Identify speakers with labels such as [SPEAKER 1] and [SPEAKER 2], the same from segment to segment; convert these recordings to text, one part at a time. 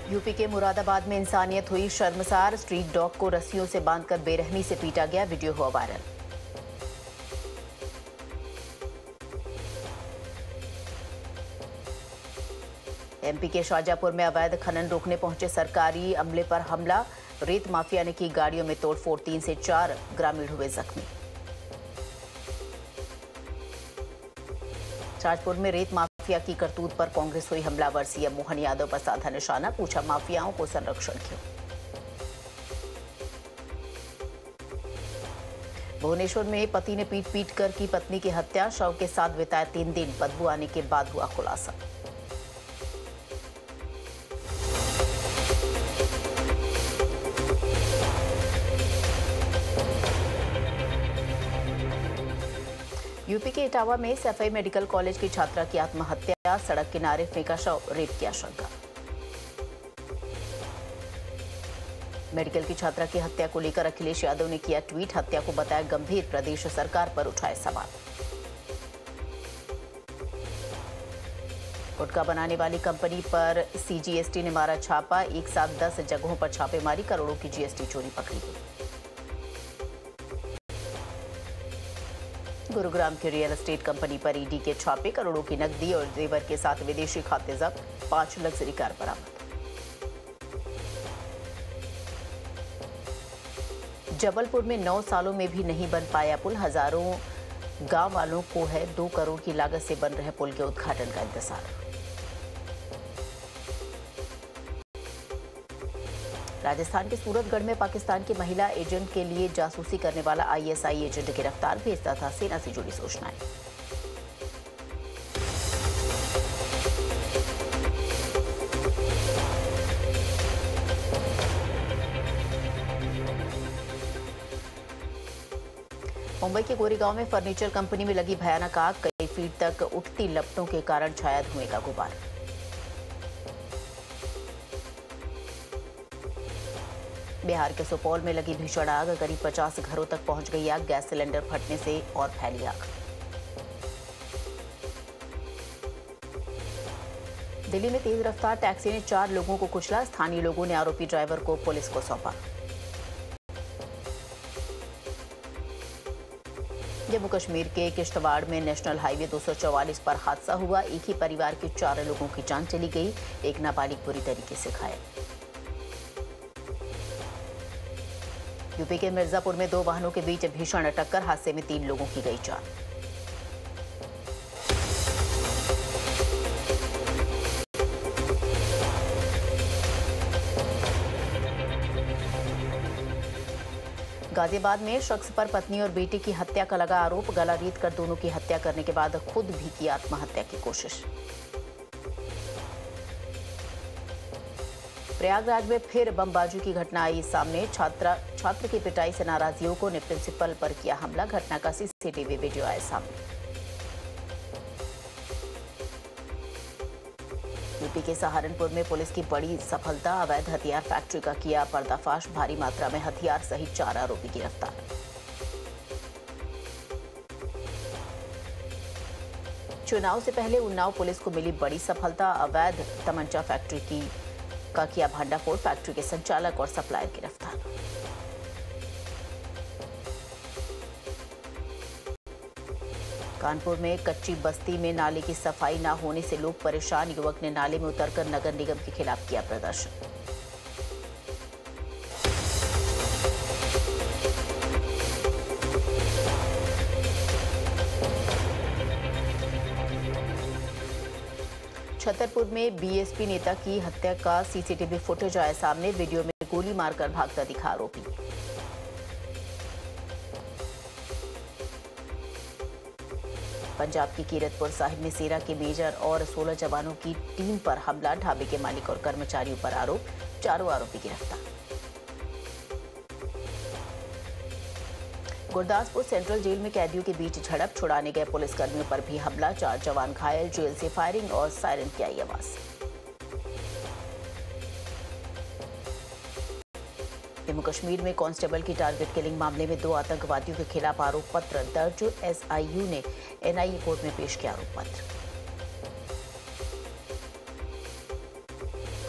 [SPEAKER 1] UP के मुरादाबाद में इंसानियत हुई शर्मसार। स्ट्रीट डॉग को रस्सियों से बांधकर बेरहमी से पीटा गया, वीडियो हुआ वायरल। एमपी के शाहजहांपुर में अवैध खनन रोकने पहुंचे सरकारी अमले पर हमला। रेत माफिया ने की गाड़ियों में तोड़फोड़, 3 से 4 ग्रामीण हुए जख्मी। शाहजहांपुर में रेत माफिया की करतूत पर कांग्रेस हुई हमलावर। सीएम मोहन यादव पर साधा निशाना, पूछा माफियाओं को संरक्षण क्यों। भुवनेश्वर में पति ने पीट पीट कर की पत्नी की हत्या, शव के साथ बिताए 3 दिन, बदबू आने के बाद हुआ खुलासा। यूपी के इटावा में सफाई मेडिकल कॉलेज की छात्रा की आत्महत्या, सड़क किनारे फेंका शव, रेप की आशंका। मेडिकल की छात्रा की हत्या को लेकर अखिलेश यादव ने किया ट्वीट, हत्या को बताया गंभीर, प्रदेश सरकार पर उठाए सवाल। गुटखा बनाने वाली कंपनी पर सीजीएसटी ने मारा छापा, एक साथ 10 जगहों पर छापेमारी, करोड़ों की जीएसटी चोरी पकड़ी गई। गुरुग्राम की रियल एस्टेट कंपनी पर ईडी के छापे, करोड़ों की नकदी और जेवर के साथ विदेशी खाते जब्त, 5 लग्जरी कार बरामद। जबलपुर में 9 सालों में भी नहीं बन पाया पुल, हजारों गांव वालों को है 2 करोड़ की लागत से बन रहे पुल के उद्घाटन का इंतजार। राजस्थान के सूरतगढ़ में पाकिस्तान की महिला एजेंट के लिए जासूसी करने वाला आईएसआई एजेंट गिरफ्तार, भेजता था सेना से जुड़ी सूचनाएं। मुंबई के गोरेगांव में फर्नीचर कंपनी में लगी भयानक आग, कई फीट तक उठती लपटों के कारण छाया धुएं का गुबार। बिहार के सुपौल में लगी भीषण आग, करीब 50 घरों तक पहुंच गई आग, गैस सिलेंडर फटने से और फैली आग। दिल्ली में तेज रफ्तार टैक्सी ने 4 लोगों को कुचला, स्थानीय लोगों ने आरोपी ड्राइवर को पुलिस को सौंपा। जम्मू कश्मीर के किश्तवाड़ में नेशनल हाईवे 244 पर हादसा हुआ, एक ही परिवार के 4 लोगों की जान चली गई, एक नाबालिग बुरी तरीके से घायल। यूपी के मिर्जापुर में 2 वाहनों के बीच भीषण टक्कर, हादसे में 3 लोगों की गई जान। गाजियाबाद में शख्स पर पत्नी और बेटे की हत्या का लगा आरोप, गला रेत कर दोनों की हत्या करने के बाद खुद भी की आत्महत्या की कोशिश। प्रयागराज में फिर बमबाजी की घटना आई सामने, छात्र की पिटाई से नाराज युवकों ने प्रिंसिपल पर किया हमला, घटना का सीसीटीवी वीडियो आया सामने। यूपी के सहारनपुर में पुलिस की बड़ी सफलता, अवैध हथियार फैक्ट्री का किया पर्दाफाश, भारी मात्रा में हथियार सहित 4 आरोपी गिरफ्तार। चुनाव से पहले उन्नाव पुलिस को मिली बड़ी सफलता, अवैध तमंचा फैक्ट्री का किया भंडाफोड़, फैक्ट्री के संचालक और सप्लायर गिरफ्तार। कानपुर में कच्ची बस्ती में नाले की सफाई न होने से लोग परेशान, युवक ने नाले में उतरकर नगर निगम के खिलाफ किया प्रदर्शन। छतरपुर में बीएसपी नेता की हत्या का सीसीटीवी फुटेज आया सामने, वीडियो में गोली मारकर भागता दिखा आरोपी। पंजाब की कीरतपुर साहिब में सेना के मेजर और 16 जवानों की टीम पर हमला, ढाबे के मालिक और कर्मचारियों पर आरोप, 4 आरोपी गिरफ्तार। गुरदासपुर सेंट्रल जेल में कैदियों के बीच झड़प, छुड़ाने गए पुलिसकर्मियों पर भी हमला, 4 जवान घायल, जेल से फायरिंग और सायरन की आई आवाज। जम्मू कश्मीर में कांस्टेबल की टारगेट किलिंग मामले में 2 आतंकवादियों के खिलाफ आरोप पत्र दर्ज, एसआईयू ने एनआईए कोर्ट में पेश किया आरोप पत्र।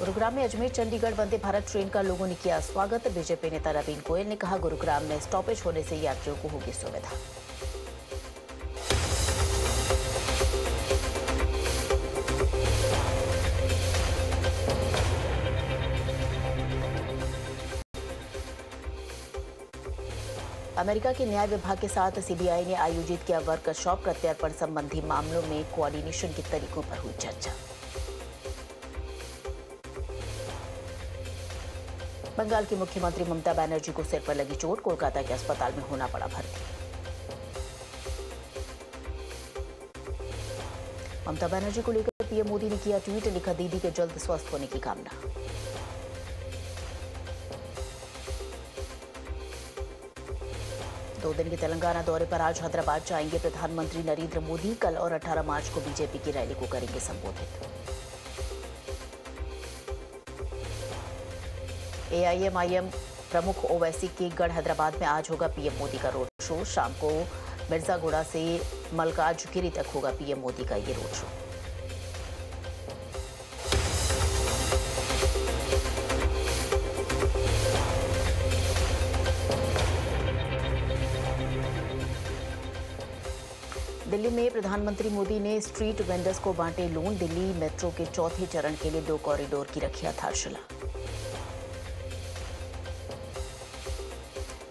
[SPEAKER 1] गुरुग्राम में अजमेर चंडीगढ़ वंदे भारत ट्रेन का लोगों ने किया स्वागत। बीजेपी नेता नवीन गोयल ने कहा, गुरुग्राम में स्टॉपेज होने से यात्रियों को होगी सुविधा। अमेरिका के न्याय विभाग के साथ सीबीआई ने आयोजित किया वर्कशॉप। प्रत्यर्पण संबंधी मामलों में कोऑर्डिनेशन के तरीकों पर हुई चर्चा। बंगाल की मुख्यमंत्री ममता बनर्जी को सिर पर लगी चोट, कोलकाता के अस्पताल में होना पड़ा भर्ती। ममता बनर्जी को लेकर पीएम मोदी ने किया ट्वीट, लिखा, दीदी के जल्द स्वस्थ होने की कामना। दो दिन के तेलंगाना दौरे पर आज हैदराबाद जाएंगे प्रधानमंत्री नरेंद्र मोदी। कल और 18 मार्च को बीजेपी की रैली को करेंगे संबोधित। एआईएमआईएम प्रमुख ओवैसी के गढ़ हैदराबाद में आज होगा पीएम मोदी का रोड शो। शाम को मिर्जागुड़ा से मलकाजगिरी तक होगा पीएम मोदी का ये रोड शो। दिल्ली में प्रधानमंत्री मोदी ने स्ट्रीट वेंडर्स को बांटे लोन। दिल्ली मेट्रो के चौथे चरण के लिए 2 कॉरिडोर की रखी आधारशिला।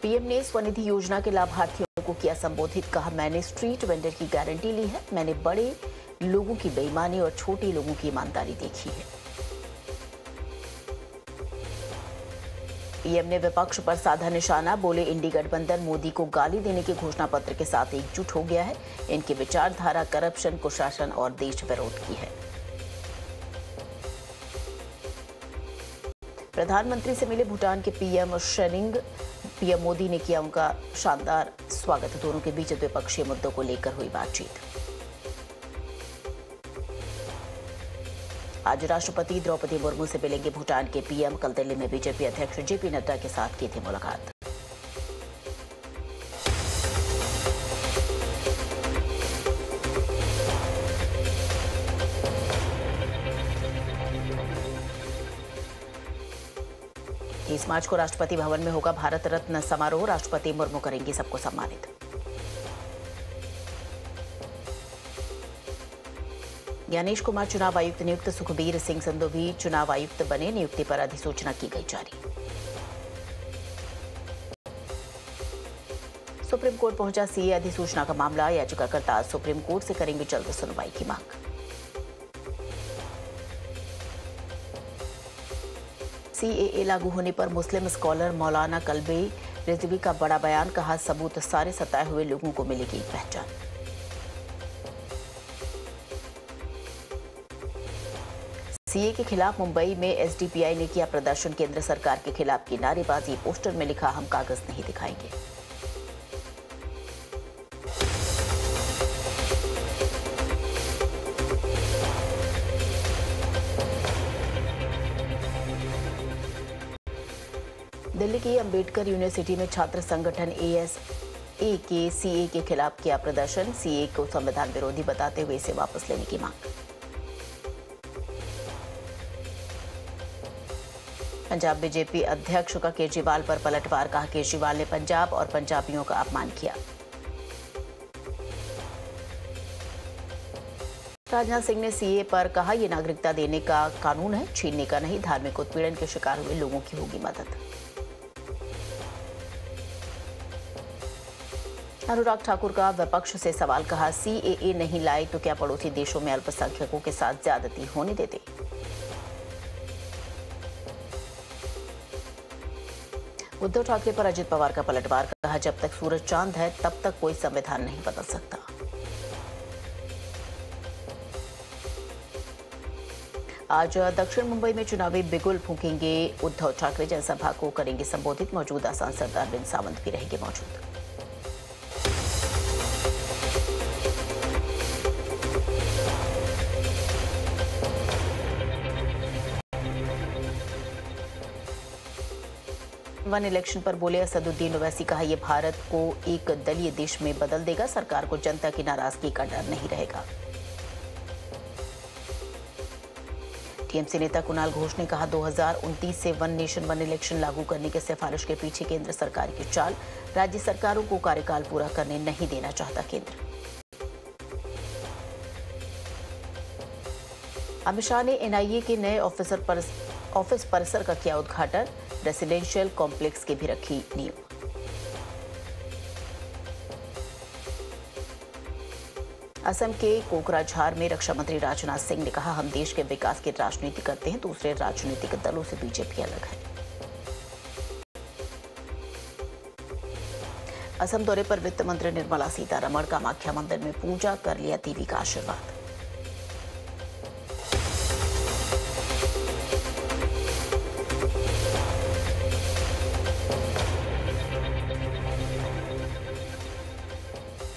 [SPEAKER 1] पीएम ने स्वनिधि योजना के लाभार्थियों को किया संबोधित, कहा, मैंने स्ट्रीट वेंडर की गारंटी ली है। मैंने बड़े लोगों की बेईमानी और छोटे लोगों की ईमानदारी देखी है। पीएम ने विपक्ष पर साधा निशाना, बोले, इंडी गठबंधन मोदी को गाली देने के घोषणा पत्र के साथ एकजुट हो गया है। इनकी विचारधारा करप्शन, कुशासन और देश विरोध की है। प्रधानमंत्री से मिले भूटान के पीएम शेरिंग। पीएम मोदी ने किया उनका शानदार स्वागत। दोनों के बीच द्विपक्षीय मुद्दों को लेकर हुई बातचीत। आज राष्ट्रपति द्रौपदी मुर्मू से मिलेंगे भूटान के पीएम। कल दिल्ली में बीजेपी अध्यक्ष जेपी नड्डा के साथ की थी मुलाकात। इस मार्च को राष्ट्रपति भवन में होगा भारत रत्न समारोह। राष्ट्रपति मुर्मू करेंगी सबको सम्मानित। ज्ञानेश कुमार चुनाव आयुक्त नियुक्त। सुखबीर सिंह संधू भी चुनाव आयुक्त बने। नियुक्ति पर अधिसूचना की गई जारी। सुप्रीम कोर्ट पहुंचा सीए अधिसूचना का मामला। याचिकाकर्ता आज सुप्रीम कोर्ट से करेंगे जल्द सुनवाई की मांग। सीएए लागू होने पर मुस्लिम स्कॉलर मौलाना कल्बे रिजवी का बड़ा बयान, कहा, सबूत सारे सताए हुए लोगों को मिलेगी पहचान। सीए के खिलाफ मुंबई में एसडीपीआई ने किया प्रदर्शन। केंद्र सरकार के खिलाफ की नारेबाजी। पोस्टर में लिखा, हम कागज नहीं दिखाएंगे। दिल्ली की अंबेडकर यूनिवर्सिटी में छात्र संगठन एएसए के सीए के खिलाफ किया प्रदर्शन। सीए को संविधान विरोधी बताते हुए इसे वापस लेने की मांग। पंजाब बीजेपी अध्यक्ष का केजरीवाल पर पलटवार, कहा, केजरीवाल ने पंजाब और पंजाबियों का अपमान किया। राजनाथ सिंह ने सीए पर कहा, यह नागरिकता देने का कानून है, छीनने का नहीं। धार्मिक उत्पीड़न के शिकार हुए लोगों की होगी मदद। अनुराग ठाकुर का विपक्ष से सवाल, कहा, सीएए नहीं लाए तो क्या पड़ोसी देशों में अल्पसंख्यकों के साथ ज्यादती होने देते। उद्धव ठाकरे पर अजित पवार का पलटवार, कहा, जब तक सूरज चांद है तब तक कोई संविधान नहीं बदल सकता। आज दक्षिण मुंबई में चुनावी बिगुल फूंकेंगे उद्धव ठाकरे। जनसभा को करेंगे संबोधित। मौजूदा सांसद अरविंद सावंत भी रहेंगे मौजूद। वन इलेक्शन पर बोले असदुद्दीन ओवैसी, कहा, यह भारत को एक दलीय देश में बदल देगा। सरकार को जनता की नाराजगी का डर नहीं रहेगा। टीएमसी नेता कुणाल घोष ने कहा 2029 से वन नेशन वन इलेक्शन लागू करने की सिफारिश के पीछे केंद्र सरकार की चाल। राज्य सरकारों को कार्यकाल पूरा करने नहीं देना चाहता केंद्र। अमित शाह ने एनआईए के नए ऑफिस परिसर का किया उद्घाटन। रेसिडेंशियल कॉम्प्लेक्स की भी रखी नींव। असम के कोकराझार में रक्षा मंत्री राजनाथ सिंह ने कहा, हम देश के विकास की राजनीति करते हैं, दूसरे राजनीतिक दलों से बीजेपी अलग है। असम दौरे पर वित्त मंत्री निर्मला सीतारमण कामाख्या मंदिर में पूजा कर लिया देवी का आशीर्वाद।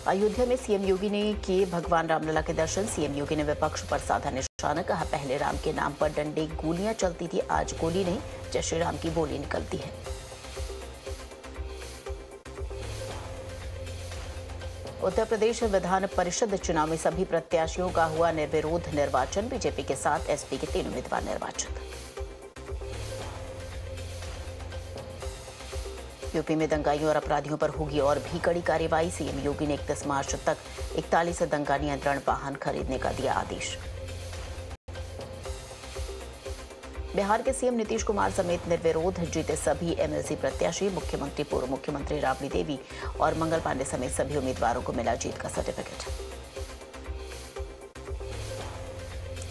[SPEAKER 1] अयोध्या में सीएम योगी ने किए भगवान रामलला के दर्शन। सीएम योगी ने विपक्ष पर साधा निशाना। कहा, पहले राम के नाम पर डंडे गोलियां चलती थी, आज गोली नहीं जय श्री राम की बोली निकलती है। उत्तर प्रदेश विधान परिषद चुनाव में सभी प्रत्याशियों का हुआ निर्विरोध निर्वाचन। बीजेपी के साथ एसपी के 3 उम्मीदवार निर्वाचित। यूपी में दंगाइयों और अपराधियों पर होगी और भी कड़ी कार्रवाई। सीएम योगी ने 31 मार्च तक 41 दंगा नियंत्रण वाहन खरीदने का दिया आदेश। बिहार के सीएम नीतीश कुमार समेत निर्विरोध जीते सभी एमएलसी प्रत्याशी। मुख्यमंत्री, पूर्व मुख्यमंत्री राबड़ी देवी और मंगल पांडे समेत सभी उम्मीदवारों को मिला जीत का सर्टिफिकेट।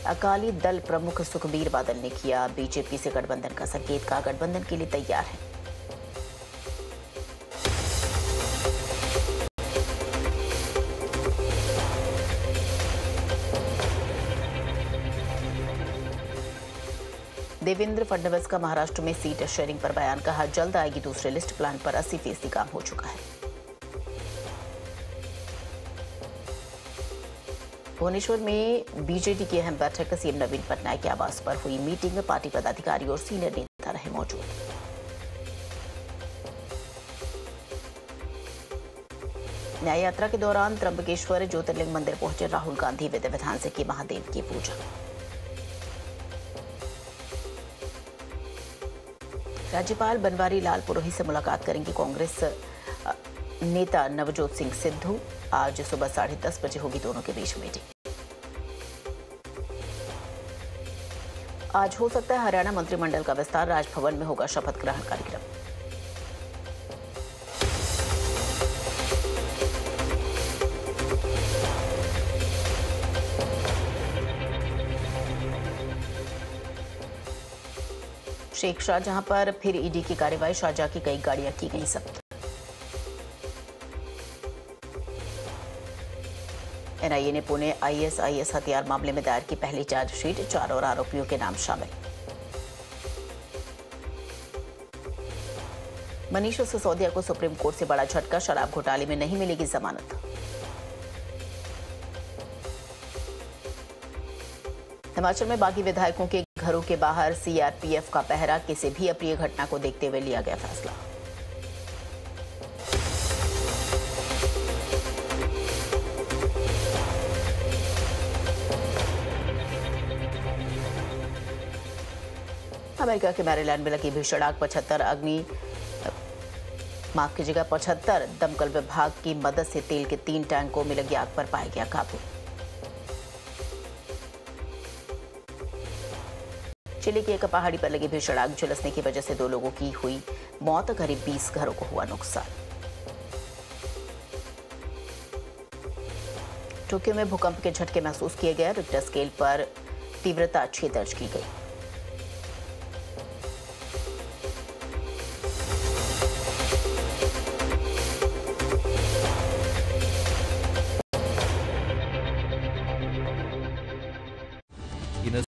[SPEAKER 1] अकाली दल प्रमुख सुखबीर बादल ने किया बीजेपी से गठबंधन का संकेत। कहा, गठबंधन के लिए तैयार है। देवेंद्र फडणवीस का महाराष्ट्र में सीट शेयरिंग पर बयान। कहा, जल्द आएगी दूसरी लिस्ट। प्लान पर 80% काम हो चुका है। भुवनेश्वर में बीजेडी की अहम बैठक। सीएम नवीन पटनायक के आवास पर हुई मीटिंग में पार्टी पदाधिकारी और सीनियर नेता रहे मौजूद। न्याय यात्रा के दौरान त्र्यंबकेश्वर ज्योतिर्लिंग मंदिर पहुंचे राहुल गांधी। विधि विधान से की महादेव की पूजा। राज्यपाल बनवारी लाल पुरोहित से मुलाकात करेंगी कांग्रेस नेता नवजोत सिंह सिद्धू। आज सुबह 10:30 बजे होगी दोनों के बीच मीटिंग। आज हो सकता है हरियाणा मंत्रिमंडल का विस्तार। राजभवन में होगा शपथ ग्रहण कार्यक्रम। शेख शाहजहां पर फिर ईडी की कार्रवाई। शाहजहां की कई गाड़ियां की गई जब्त। एनआईए ने पुणे आईएसआईएस हथियार मामले में दायर की पहली चार्जशीट। 4 और आरोपियों के नाम शामिल। मनीष सिसोदिया को सुप्रीम कोर्ट से बड़ा झटका। शराब घोटाले में नहीं मिलेगी जमानत। हिमाचल में बागी विधायकों के घरों के बाहर सीआरपीएफ का पहरा। किसी भी अप्रिय घटना को देखते हुए लिया गया फैसला। अमेरिका के मैरीलैंड में लगी भीषण आग। 75 दमकल विभाग की मदद से तेल के 3 टैंकों में लगी आग पर पाया गया काबू। चिली की एक पहाड़ी पर लगी भीषण आग। झुलसने की वजह से 2 लोगों की हुई मौत। करीब 20 घरों को हुआ नुकसान। टोक्यो में भूकंप के झटके महसूस किए गए। रिक्टर स्केल पर तीव्रता 6 दर्ज की गई।